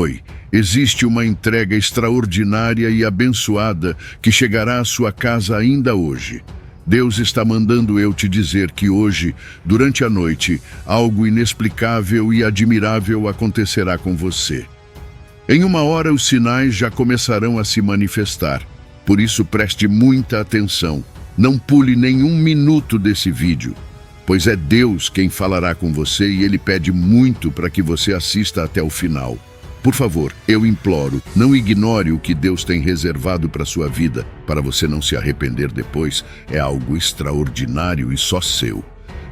Oi, existe uma entrega extraordinária e abençoada que chegará à sua casa ainda hoje. Deus está mandando eu te dizer que hoje, durante a noite, algo inexplicável e admirável acontecerá com você. Em uma hora os sinais já começarão a se manifestar. Por isso preste muita atenção. Não pule nenhum minuto desse vídeo, pois é Deus quem falará com você e Ele pede muito para que você assista até o final. Por favor, eu imploro, não ignore o que Deus tem reservado para sua vida, para você não se arrepender depois. É algo extraordinário e só seu.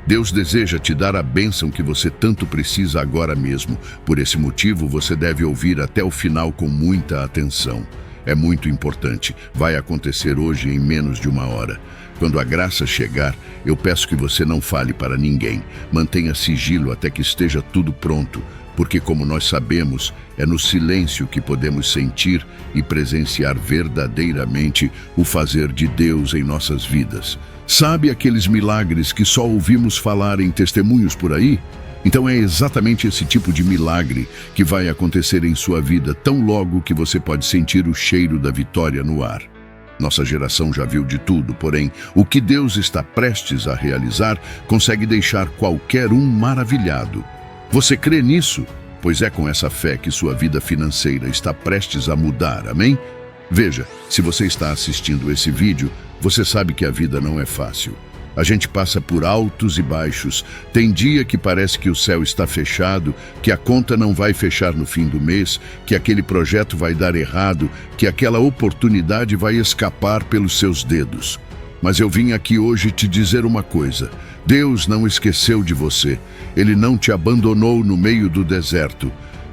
Deus deseja te dar a bênção que você tanto precisa agora mesmo. Por esse motivo, você deve ouvir até o final com muita atenção. É muito importante. Vai acontecer hoje em menos de uma hora. Quando a graça chegar, eu peço que você não fale para ninguém. Mantenha sigilo até que esteja tudo pronto, porque, como nós sabemos, é no silêncio que podemos sentir e presenciar verdadeiramente o fazer de Deus em nossas vidas. Sabe aqueles milagres que só ouvimos falar em testemunhos por aí? Então é exatamente esse tipo de milagre que vai acontecer em sua vida tão logo que você pode sentir o cheiro da vitória no ar. Nossa geração já viu de tudo, porém, o que Deus está prestes a realizar consegue deixar qualquer um maravilhado. Você crê nisso? Pois é com essa fé que sua vida financeira está prestes a mudar, amém? Veja, se você está assistindo esse vídeo, você sabe que a vida não é fácil. A gente passa por altos e baixos. Tem dia que parece que o céu está fechado, que a conta não vai fechar no fim do mês, que aquele projeto vai dar errado, que aquela oportunidade vai escapar pelos seus dedos. Mas eu vim aqui hoje te dizer uma coisa. Deus não esqueceu de você. Ele não te abandonou no meio do deserto.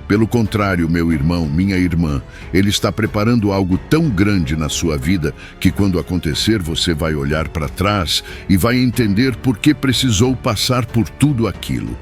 Pelo contrário, meu irmão, minha irmã, Ele está preparando algo tão grande na sua vida que quando acontecer você vai olhar para trás e vai entender por que precisou passar por tudo aquilo.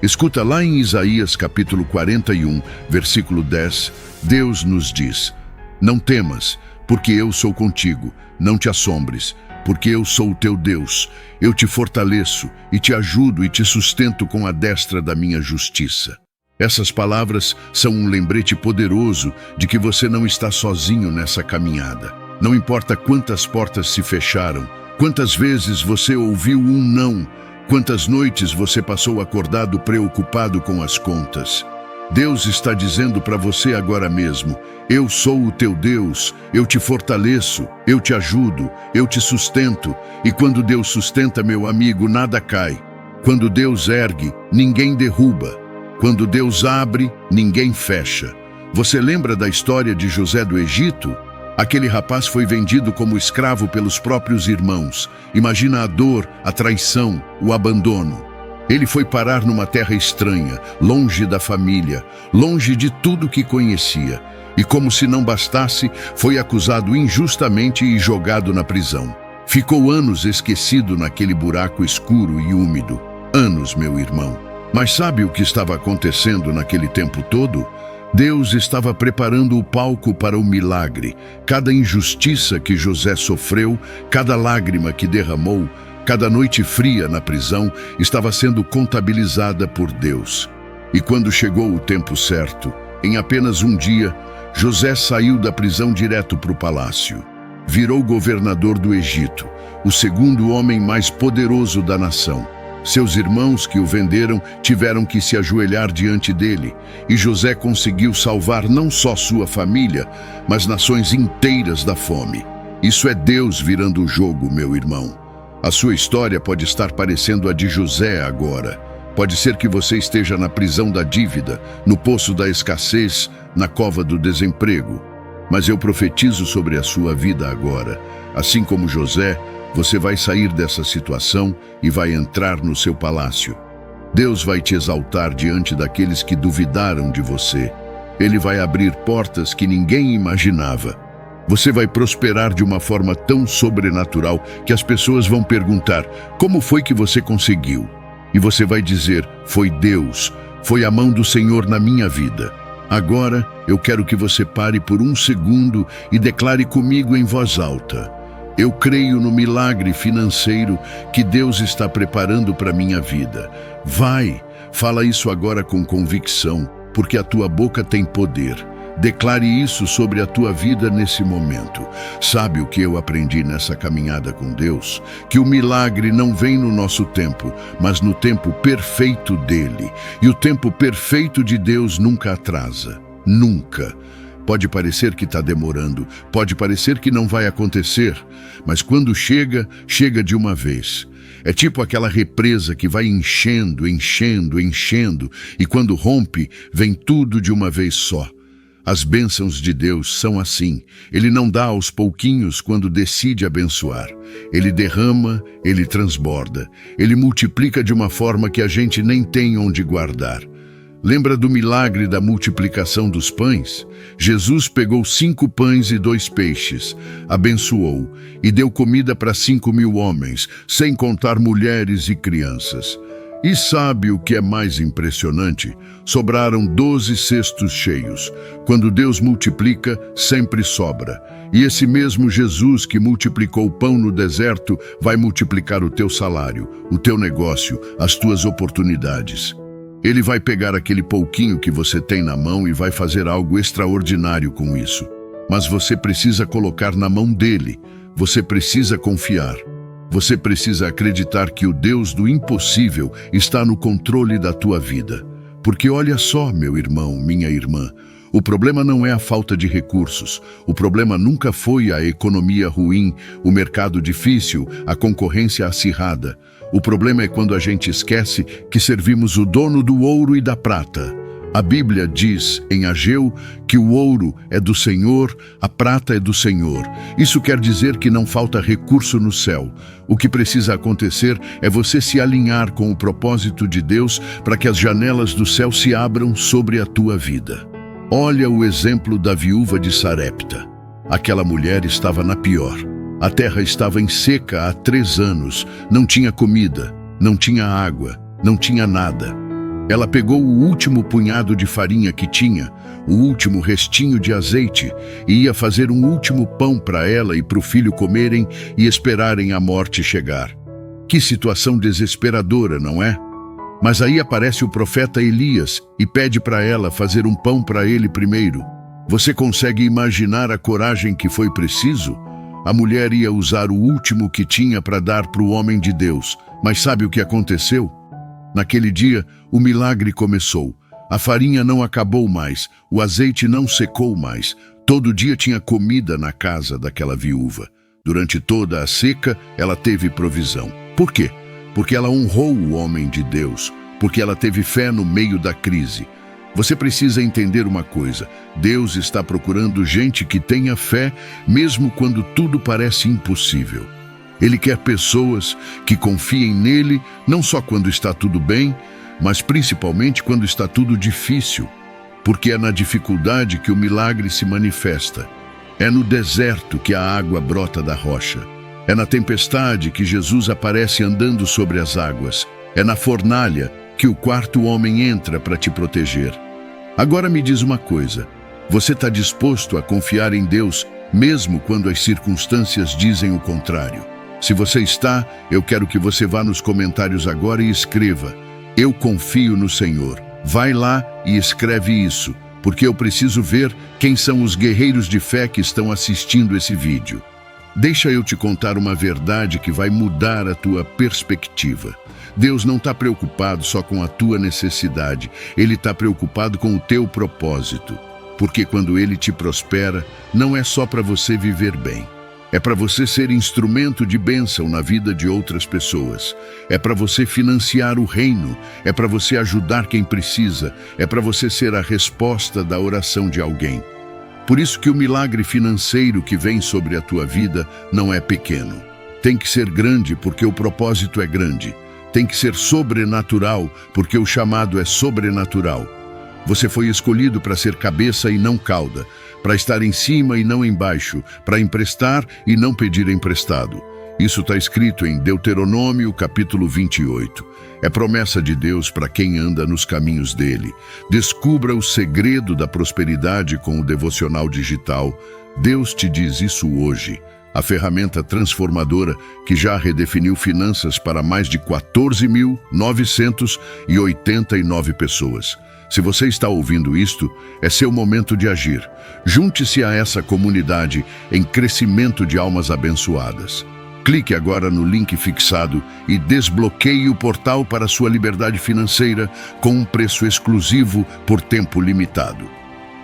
Escuta lá em Isaías capítulo 41, versículo 10, Deus nos diz: Não temas, porque eu sou contigo, não te assombres, porque eu sou o teu Deus. Eu te fortaleço e te ajudo e te sustento com a destra da minha justiça. Essas palavras são um lembrete poderoso de que você não está sozinho nessa caminhada. Não importa quantas portas se fecharam, quantas vezes você ouviu um não, quantas noites você passou acordado preocupado com as contas. Deus está dizendo para você agora mesmo: eu sou o teu Deus, eu te fortaleço, eu te ajudo, eu te sustento. E quando Deus sustenta, meu amigo, nada cai. Quando Deus ergue, ninguém derruba. Quando Deus abre, ninguém fecha. Você lembra da história de José do Egito? Aquele rapaz foi vendido como escravo pelos próprios irmãos. Imagina a dor, a traição, o abandono. Ele foi parar numa terra estranha, longe da família, longe de tudo que conhecia. E como se não bastasse, foi acusado injustamente e jogado na prisão. Ficou anos esquecido naquele buraco escuro e úmido. Anos, meu irmão. Mas sabe o que estava acontecendo naquele tempo todo? Deus estava preparando o palco para o milagre. Cada injustiça que José sofreu, cada lágrima que derramou, cada noite fria na prisão estava sendo contabilizada por Deus. E quando chegou o tempo certo, em apenas um dia, José saiu da prisão direto para o palácio. Virou governador do Egito, o segundo homem mais poderoso da nação. Seus irmãos que o venderam tiveram que se ajoelhar diante dele, e José conseguiu salvar não só sua família, mas nações inteiras da fome. Isso é Deus virando o jogo, meu irmão. A sua história pode estar parecendo a de José agora. Pode ser que você esteja na prisão da dívida, no poço da escassez, na cova do desemprego. Mas eu profetizo sobre a sua vida agora. Assim como José, você vai sair dessa situação e vai entrar no seu palácio. Deus vai te exaltar diante daqueles que duvidaram de você. Ele vai abrir portas que ninguém imaginava. Você vai prosperar de uma forma tão sobrenatural que as pessoas vão perguntar: como foi que você conseguiu? E você vai dizer: foi Deus, foi a mão do Senhor na minha vida. Agora, eu quero que você pare por um segundo e declare comigo em voz alta: eu creio no milagre financeiro que Deus está preparando para minha vida. Vai, fala isso agora com convicção, porque a tua boca tem poder. Declare isso sobre a tua vida nesse momento. Sabe o que eu aprendi nessa caminhada com Deus? Que o milagre não vem no nosso tempo, mas no tempo perfeito dele. E o tempo perfeito de Deus nunca atrasa. Nunca. Pode parecer que está demorando, pode parecer que não vai acontecer, mas quando chega, chega de uma vez. É tipo aquela represa que vai enchendo, enchendo, enchendo, e quando rompe, vem tudo de uma vez só. As bênçãos de Deus são assim. Ele não dá aos pouquinhos quando decide abençoar. Ele derrama, ele transborda. Ele multiplica de uma forma que a gente nem tem onde guardar. Lembra do milagre da multiplicação dos pães? Jesus pegou 5 pães e 2 peixes, abençoou e deu comida para 5.000 homens, sem contar mulheres e crianças. E sabe o que é mais impressionante? Sobraram 12 cestos cheios. Quando Deus multiplica, sempre sobra. E esse mesmo Jesus que multiplicou o pão no deserto vai multiplicar o teu salário, o teu negócio, as tuas oportunidades. Ele vai pegar aquele pouquinho que você tem na mão e vai fazer algo extraordinário com isso. Mas você precisa colocar na mão dele. Você precisa confiar. Você precisa acreditar que o Deus do impossível está no controle da tua vida. Porque olha só, meu irmão, minha irmã, o problema não é a falta de recursos. O problema nunca foi a economia ruim, o mercado difícil, a concorrência acirrada. O problema é quando a gente esquece que servimos o dono do ouro e da prata. A Bíblia diz em Ageu que o ouro é do Senhor, a prata é do Senhor. Isso quer dizer que não falta recurso no céu. O que precisa acontecer é você se alinhar com o propósito de Deus para que as janelas do céu se abram sobre a tua vida. Olha o exemplo da viúva de Sarepta. Aquela mulher estava na pior. A terra estava em seca há 3 anos, não tinha comida, não tinha água, não tinha nada. Ela pegou o último punhado de farinha que tinha, o último restinho de azeite, e ia fazer um último pão para ela e para o filho comerem e esperarem a morte chegar. Que situação desesperadora, não é? Mas aí aparece o profeta Elias e pede para ela fazer um pão para ele primeiro. Você consegue imaginar a coragem que foi preciso? A mulher ia usar o último que tinha para dar para o homem de Deus. Mas sabe o que aconteceu? Naquele dia, o milagre começou. A farinha não acabou mais, o azeite não secou mais. Todo dia tinha comida na casa daquela viúva. Durante toda a seca, ela teve provisão. Por quê? Porque ela honrou o homem de Deus, porque ela teve fé no meio da crise. Você precisa entender uma coisa: Deus está procurando gente que tenha fé, mesmo quando tudo parece impossível. Ele quer pessoas que confiem nele, não só quando está tudo bem, mas principalmente quando está tudo difícil. Porque é na dificuldade que o milagre se manifesta. É no deserto que a água brota da rocha. É na tempestade que Jesus aparece andando sobre as águas. É na fornalha que o 4º homem entra para te proteger. Agora me diz uma coisa: você está disposto a confiar em Deus, mesmo quando as circunstâncias dizem o contrário? Se você está, eu quero que você vá nos comentários agora e escreva: eu confio no Senhor. Vai lá e escreve isso, porque eu preciso ver quem são os guerreiros de fé que estão assistindo esse vídeo. Deixa eu te contar uma verdade que vai mudar a tua perspectiva. Deus não está preocupado só com a tua necessidade, Ele está preocupado com o teu propósito. Porque quando Ele te prospera, não é só para você viver bem. É para você ser instrumento de bênção na vida de outras pessoas. É para você financiar o reino. É para você ajudar quem precisa. É para você ser a resposta da oração de alguém. Por isso que o milagre financeiro que vem sobre a tua vida não é pequeno. Tem que ser grande porque o propósito é grande. Tem que ser sobrenatural porque o chamado é sobrenatural. Você foi escolhido para ser cabeça e não cauda, para estar em cima e não embaixo, para emprestar e não pedir emprestado. Isso está escrito em Deuteronômio, capítulo 28. É promessa de Deus para quem anda nos caminhos dele. Descubra o segredo da prosperidade com o Devocional Digital. Deus te diz isso hoje. A ferramenta transformadora que já redefiniu finanças para mais de 14.989 pessoas. Se você está ouvindo isto, é seu momento de agir. Junte-se a essa comunidade em crescimento de almas abençoadas. Clique agora no link fixado e desbloqueie o portal para sua liberdade financeira com um preço exclusivo por tempo limitado.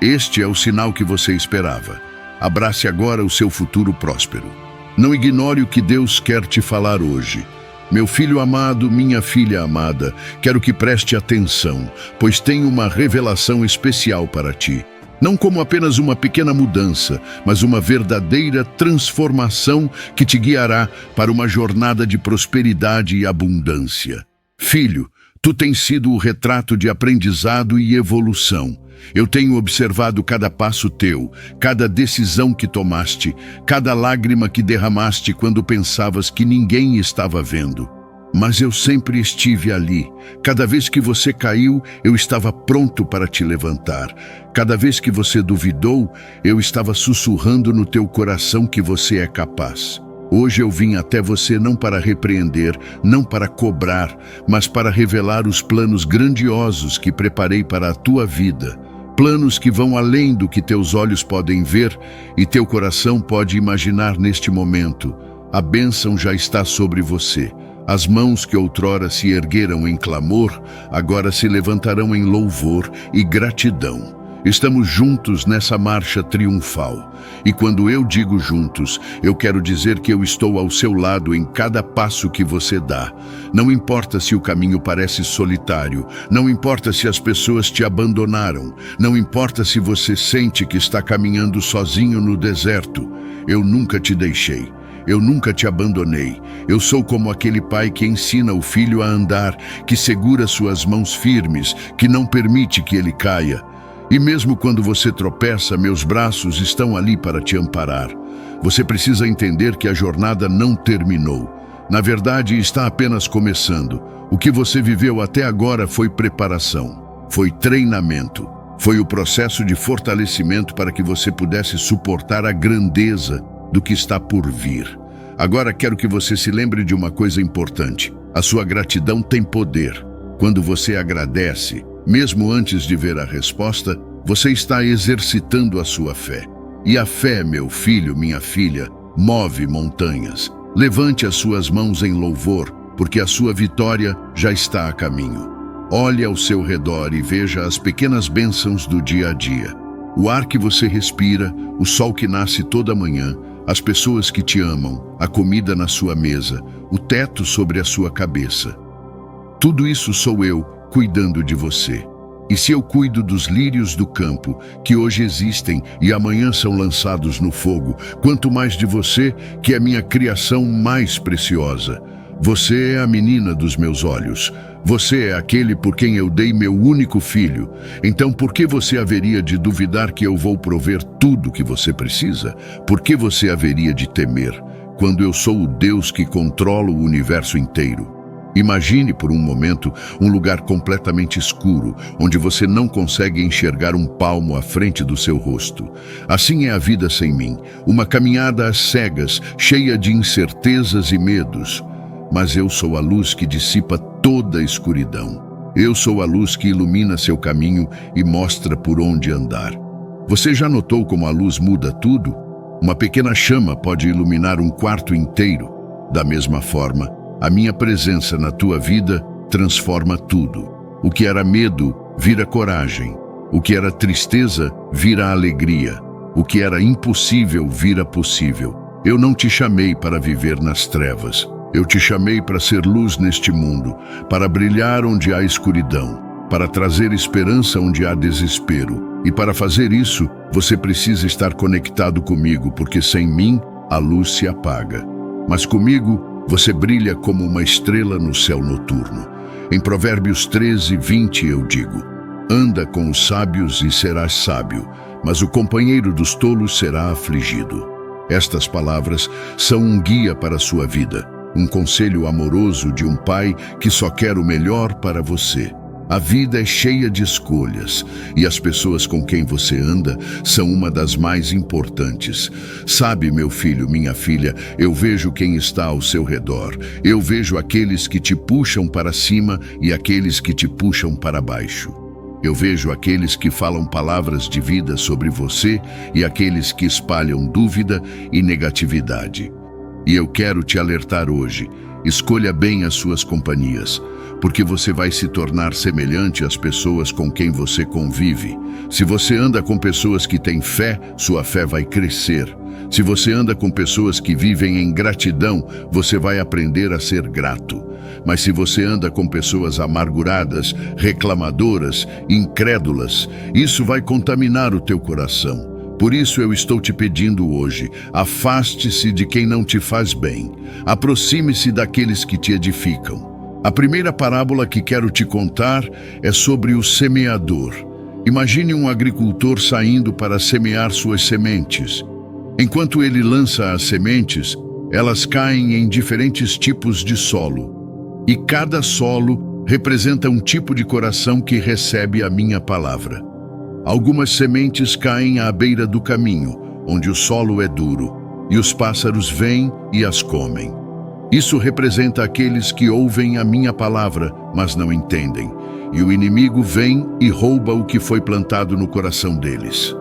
Este é o sinal que você esperava. Abrace agora o seu futuro próspero. Não ignore o que Deus quer te falar hoje. Meu filho amado, minha filha amada, quero que preste atenção, pois tenho uma revelação especial para ti. Não como apenas uma pequena mudança, mas uma verdadeira transformação que te guiará para uma jornada de prosperidade e abundância. Filho, tu tens sido o retrato de aprendizado e evolução. Eu tenho observado cada passo teu, cada decisão que tomaste, cada lágrima que derramaste quando pensavas que ninguém estava vendo. Mas eu sempre estive ali. Cada vez que você caiu, eu estava pronto para te levantar. Cada vez que você duvidou, eu estava sussurrando no teu coração que você é capaz. Hoje eu vim até você não para repreender, não para cobrar, mas para revelar os planos grandiosos que preparei para a tua vida. Planos que vão além do que teus olhos podem ver e teu coração pode imaginar neste momento. A bênção já está sobre você. As mãos que outrora se ergueram em clamor, agora se levantarão em louvor e gratidão. Estamos juntos nessa marcha triunfal. E quando eu digo juntos, eu quero dizer que eu estou ao seu lado em cada passo que você dá. Não importa se o caminho parece solitário, não importa se as pessoas te abandonaram, não importa se você sente que está caminhando sozinho no deserto. Eu nunca te deixei. Eu nunca te abandonei. Eu sou como aquele pai que ensina o filho a andar, que segura suas mãos firmes, que não permite que ele caia. E mesmo quando você tropeça, meus braços estão ali para te amparar. Você precisa entender que a jornada não terminou. Na verdade, está apenas começando. O que você viveu até agora foi preparação, foi treinamento, foi o processo de fortalecimento para que você pudesse suportar a grandeza do que está por vir. Agora quero que você se lembre de uma coisa importante. A sua gratidão tem poder. Quando você agradece, mesmo antes de ver a resposta, você está exercitando a sua fé. E a fé, meu filho, minha filha, move montanhas. Levante as suas mãos em louvor, porque a sua vitória já está a caminho. Olhe ao seu redor e veja as pequenas bênçãos do dia a dia. O ar que você respira, o sol que nasce toda manhã, as pessoas que te amam, a comida na sua mesa, o teto sobre a sua cabeça. Tudo isso sou eu cuidando de você. E se eu cuido dos lírios do campo, que hoje existem e amanhã são lançados no fogo, quanto mais de você, que é minha criação mais preciosa. Você é a menina dos meus olhos. Você é aquele por quem eu dei meu único filho. Então por que você haveria de duvidar que eu vou prover tudo que você precisa? Por que você haveria de temer, quando eu sou o Deus que controla o universo inteiro? Imagine por um momento um lugar completamente escuro, onde você não consegue enxergar um palmo à frente do seu rosto. Assim é a vida sem mim, uma caminhada às cegas, cheia de incertezas e medos. Mas eu sou a luz que dissipa toda a escuridão. Eu sou a luz que ilumina seu caminho e mostra por onde andar. Você já notou como a luz muda tudo? Uma pequena chama pode iluminar um quarto inteiro. Da mesma forma, a minha presença na tua vida transforma tudo. O que era medo vira coragem. O que era tristeza vira alegria. O que era impossível vira possível. Eu não te chamei para viver nas trevas. Eu te chamei para ser luz neste mundo, para brilhar onde há escuridão, para trazer esperança onde há desespero. E para fazer isso, você precisa estar conectado comigo, porque sem mim a luz se apaga. Mas comigo, você brilha como uma estrela no céu noturno. Em Provérbios 13:20 eu digo: anda com os sábios e serás sábio, mas o companheiro dos tolos será afligido. Estas palavras são um guia para a sua vida, um conselho amoroso de um pai que só quer o melhor para você. A vida é cheia de escolhas e as pessoas com quem você anda são uma das mais importantes. Sabe, meu filho, minha filha, eu vejo quem está ao seu redor. Eu vejo aqueles que te puxam para cima e aqueles que te puxam para baixo. Eu vejo aqueles que falam palavras de vida sobre você e aqueles que espalham dúvida e negatividade. E eu quero te alertar hoje: escolha bem as suas companhias, porque você vai se tornar semelhante às pessoas com quem você convive. Se você anda com pessoas que têm fé, sua fé vai crescer. Se você anda com pessoas que vivem em gratidão, você vai aprender a ser grato. Mas se você anda com pessoas amarguradas, reclamadoras, incrédulas, isso vai contaminar o teu coração. Por isso eu estou te pedindo hoje: afaste-se de quem não te faz bem. Aproxime-se daqueles que te edificam. A primeira parábola que quero te contar é sobre o semeador. Imagine um agricultor saindo para semear suas sementes. Enquanto ele lança as sementes, elas caem em diferentes tipos de solo. E cada solo representa um tipo de coração que recebe a minha palavra. Algumas sementes caem à beira do caminho, onde o solo é duro, e os pássaros vêm e as comem. Isso representa aqueles que ouvem a minha palavra, mas não entendem, e o inimigo vem e rouba o que foi plantado no coração deles.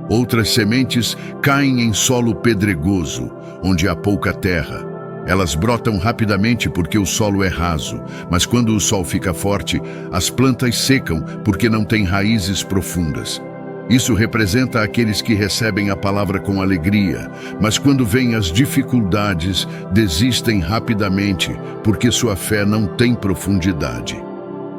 Outras sementes caem em solo pedregoso, onde há pouca terra. Elas brotam rapidamente porque o solo é raso, mas quando o sol fica forte, as plantas secam porque não têm raízes profundas. Isso representa aqueles que recebem a palavra com alegria, mas quando vêm as dificuldades, desistem rapidamente porque sua fé não tem profundidade.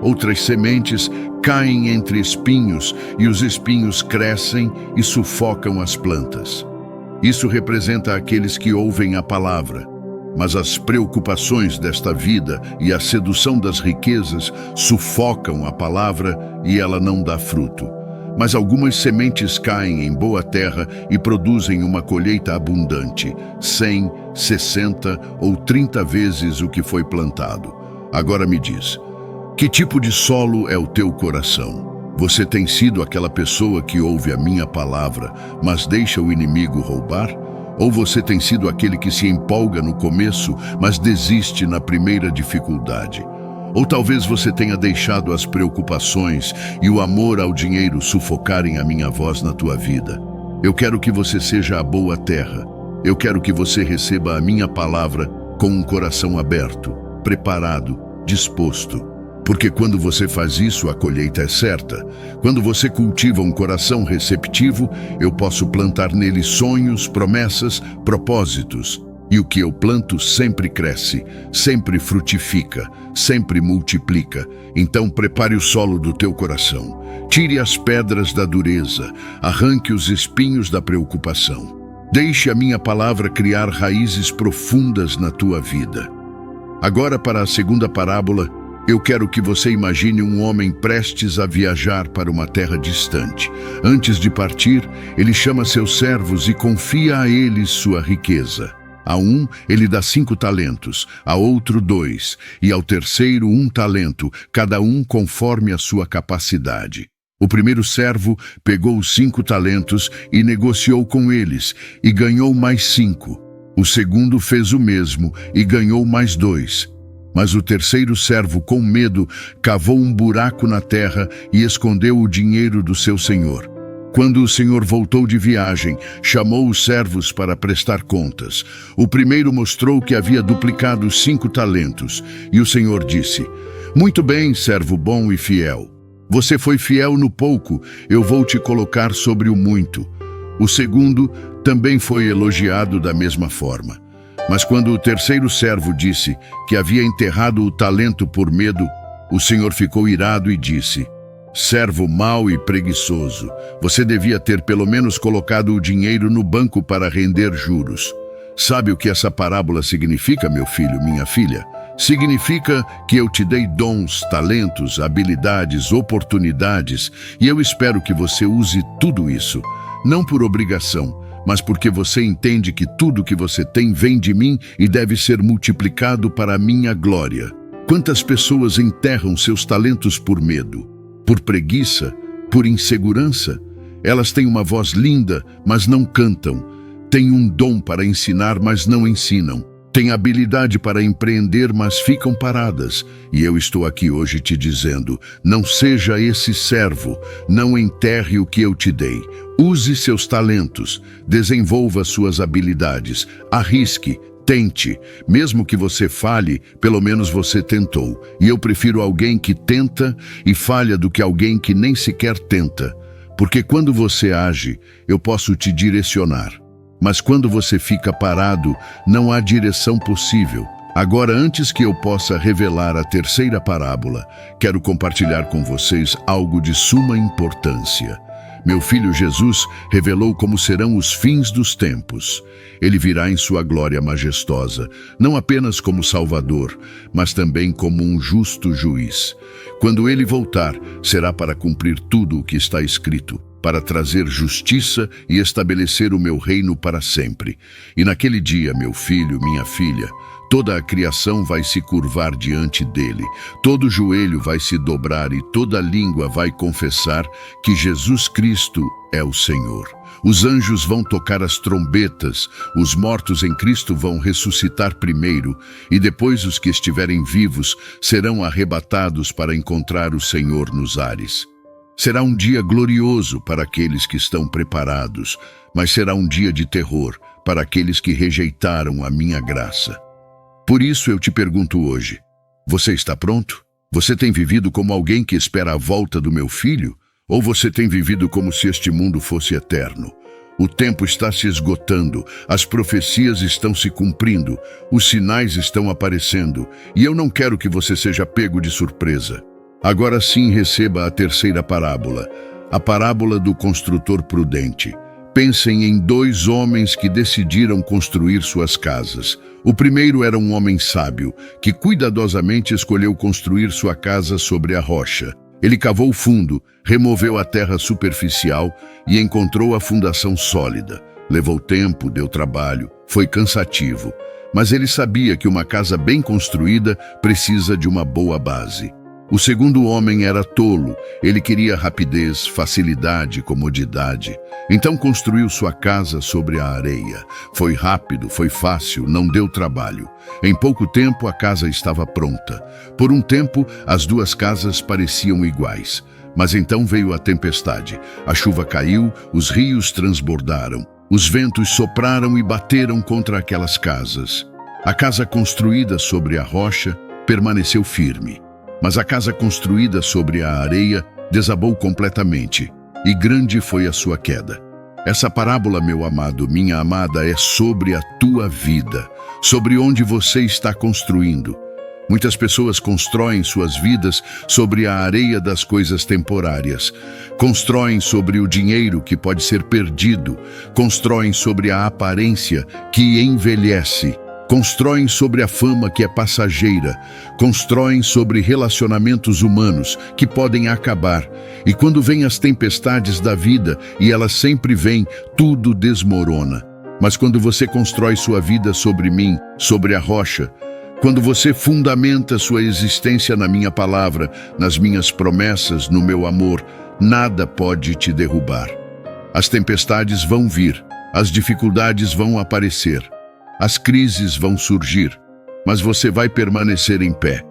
Outras sementes caem entre espinhos e os espinhos crescem e sufocam as plantas. Isso representa aqueles que ouvem a palavra, mas as preocupações desta vida e a sedução das riquezas sufocam a palavra e ela não dá fruto. Mas algumas sementes caem em boa terra e produzem uma colheita abundante, 100, 60 ou 30 vezes o que foi plantado. Agora me diz: que tipo de solo é o teu coração? Você tem sido aquela pessoa que ouve a minha palavra, mas deixa o inimigo roubar? Ou você tem sido aquele que se empolga no começo, mas desiste na primeira dificuldade? Ou talvez você tenha deixado as preocupações e o amor ao dinheiro sufocarem a minha voz na tua vida. Eu quero que você seja a boa terra. Eu quero que você receba a minha palavra com um coração aberto, preparado, disposto. Porque quando você faz isso, a colheita é certa. Quando você cultiva um coração receptivo, eu posso plantar nele sonhos, promessas, propósitos. E o que eu planto sempre cresce, sempre frutifica, sempre multiplica. Então prepare o solo do teu coração. Tire as pedras da dureza, arranque os espinhos da preocupação. Deixe a minha palavra criar raízes profundas na tua vida. Agora, para a segunda parábola, eu quero que você imagine um homem prestes a viajar para uma terra distante. Antes de partir, ele chama seus servos e confia a eles sua riqueza. A um, ele dá 5 talentos, a outro 2, e ao terceiro 1 talento, cada um conforme a sua capacidade. O primeiro servo pegou os 5 talentos e negociou com eles, e ganhou mais 5. O segundo fez o mesmo e ganhou mais 2. Mas o terceiro servo, com medo, cavou um buraco na terra e escondeu o dinheiro do seu senhor. Quando o senhor voltou de viagem, chamou os servos para prestar contas. O primeiro mostrou que havia duplicado os 5 talentos, e o senhor disse: "Muito bem, servo bom e fiel. Você foi fiel no pouco, eu vou te colocar sobre o muito." O segundo também foi elogiado da mesma forma. Mas quando o terceiro servo disse que havia enterrado o talento por medo, o senhor ficou irado e disse: "Servo mau e preguiçoso, você devia ter pelo menos colocado o dinheiro no banco para render juros." Sabe o que essa parábola significa, meu filho, minha filha? Significa que eu te dei dons, talentos, habilidades, oportunidades, e eu espero que você use tudo isso, não por obrigação, mas porque você entende que tudo que você tem vem de mim e deve ser multiplicado para a minha glória. Quantas pessoas enterram seus talentos por medo? Por preguiça, por insegurança? Elas têm uma voz linda, mas não cantam. Têm um dom para ensinar, mas não ensinam. Têm habilidade para empreender, mas ficam paradas. E eu estou aqui hoje te dizendo, não seja esse servo, não enterre o que eu te dei. Use seus talentos, desenvolva suas habilidades, arrisque, tente. Mesmo que você falhe, pelo menos você tentou. E eu prefiro alguém que tenta e falha do que alguém que nem sequer tenta. Porque quando você age, eu posso te direcionar. Mas quando você fica parado, não há direção possível. Agora, antes que eu possa revelar a terceira parábola, quero compartilhar com vocês algo de suma importância. Meu filho Jesus revelou como serão os fins dos tempos. Ele virá em sua glória majestosa, não apenas como Salvador, mas também como um justo juiz. Quando ele voltar, será para cumprir tudo o que está escrito, para trazer justiça e estabelecer o meu reino para sempre. E naquele dia, meu filho, minha filha, toda a criação vai se curvar diante dele, todo joelho vai se dobrar e toda língua vai confessar que Jesus Cristo é o Senhor. Os anjos vão tocar as trombetas, os mortos em Cristo vão ressuscitar primeiro, e depois os que estiverem vivos serão arrebatados para encontrar o Senhor nos ares. Será um dia glorioso para aqueles que estão preparados, mas será um dia de terror para aqueles que rejeitaram a minha graça. Por isso eu te pergunto hoje, você está pronto? Você tem vivido como alguém que espera a volta do meu filho? Ou você tem vivido como se este mundo fosse eterno? O tempo está se esgotando, as profecias estão se cumprindo, os sinais estão aparecendo, e eu não quero que você seja pego de surpresa. Agora sim receba a terceira parábola, a parábola do construtor prudente. Pensem em dois homens que decidiram construir suas casas. O primeiro era um homem sábio, que cuidadosamente escolheu construir sua casa sobre a rocha. Ele cavou fundo, removeu a terra superficial e encontrou a fundação sólida. Levou tempo, deu trabalho, foi cansativo, mas ele sabia que uma casa bem construída precisa de uma boa base. O segundo homem era tolo, ele queria rapidez, facilidade, comodidade. Então construiu sua casa sobre a areia. Foi rápido, foi fácil, não deu trabalho. Em pouco tempo a casa estava pronta. Por um tempo as duas casas pareciam iguais. Mas então veio a tempestade. A chuva caiu, os rios transbordaram. Os ventos sopraram e bateram contra aquelas casas. A casa construída sobre a rocha permaneceu firme. Mas a casa construída sobre a areia desabou completamente, e grande foi a sua queda. Essa parábola, meu amado, minha amada, é sobre a tua vida, sobre onde você está construindo. Muitas pessoas constroem suas vidas sobre a areia das coisas temporárias. Constroem sobre o dinheiro que pode ser perdido. Constroem sobre a aparência que envelhece. Constroem sobre a fama que é passageira, constroem sobre relacionamentos humanos que podem acabar. E quando vêm as tempestades da vida, e elas sempre vêm, tudo desmorona. Mas quando você constrói sua vida sobre mim, sobre a rocha, quando você fundamenta sua existência na minha palavra, nas minhas promessas, no meu amor, nada pode te derrubar. As tempestades vão vir, as dificuldades vão aparecer. As crises vão surgir, mas você vai permanecer em pé,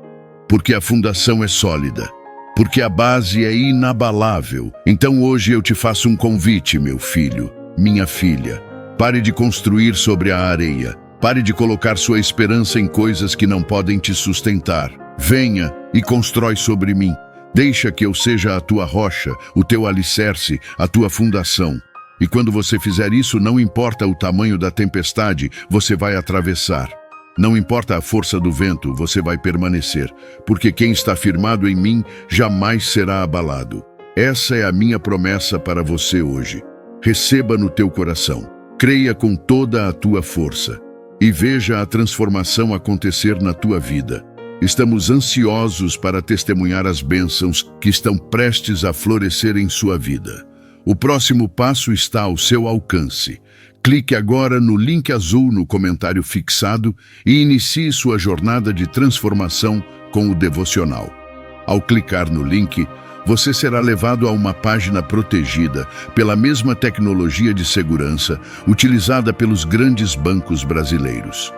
porque a fundação é sólida, porque a base é inabalável. Então hoje eu te faço um convite, meu filho, minha filha. Pare de construir sobre a areia, pare de colocar sua esperança em coisas que não podem te sustentar. Venha e constrói sobre mim. Deixa que eu seja a tua rocha, o teu alicerce, a tua fundação. E quando você fizer isso, não importa o tamanho da tempestade, você vai atravessar. Não importa a força do vento, você vai permanecer, porque quem está firmado em mim jamais será abalado. Essa é a minha promessa para você hoje. Receba no teu coração, creia com toda a tua força e veja a transformação acontecer na tua vida. Estamos ansiosos para testemunhar as bênçãos que estão prestes a florescer em sua vida. O próximo passo está ao seu alcance. Clique agora no link azul no comentário fixado e inicie sua jornada de transformação com o devocional. Ao clicar no link, você será levado a uma página protegida pela mesma tecnologia de segurança utilizada pelos grandes bancos brasileiros.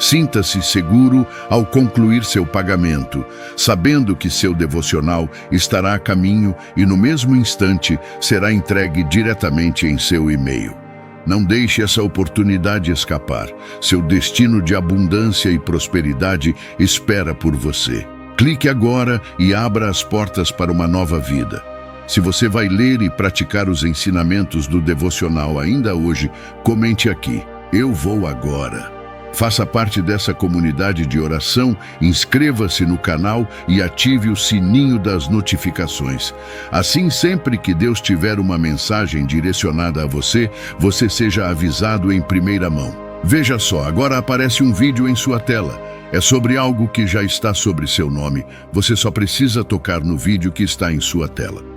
Sinta-se seguro ao concluir seu pagamento, sabendo que seu devocional estará a caminho e no mesmo instante será entregue diretamente em seu e-mail. Não deixe essa oportunidade escapar. Seu destino de abundância e prosperidade espera por você. Clique agora e abra as portas para uma nova vida. Se você vai ler e praticar os ensinamentos do devocional ainda hoje, comente aqui: eu vou agora. Faça parte dessa comunidade de oração, inscreva-se no canal e ative o sininho das notificações. Assim, sempre que Deus tiver uma mensagem direcionada a você, você seja avisado em primeira mão. Veja só, agora aparece um vídeo em sua tela. É sobre algo que já está sobre seu nome. Você só precisa tocar no vídeo que está em sua tela.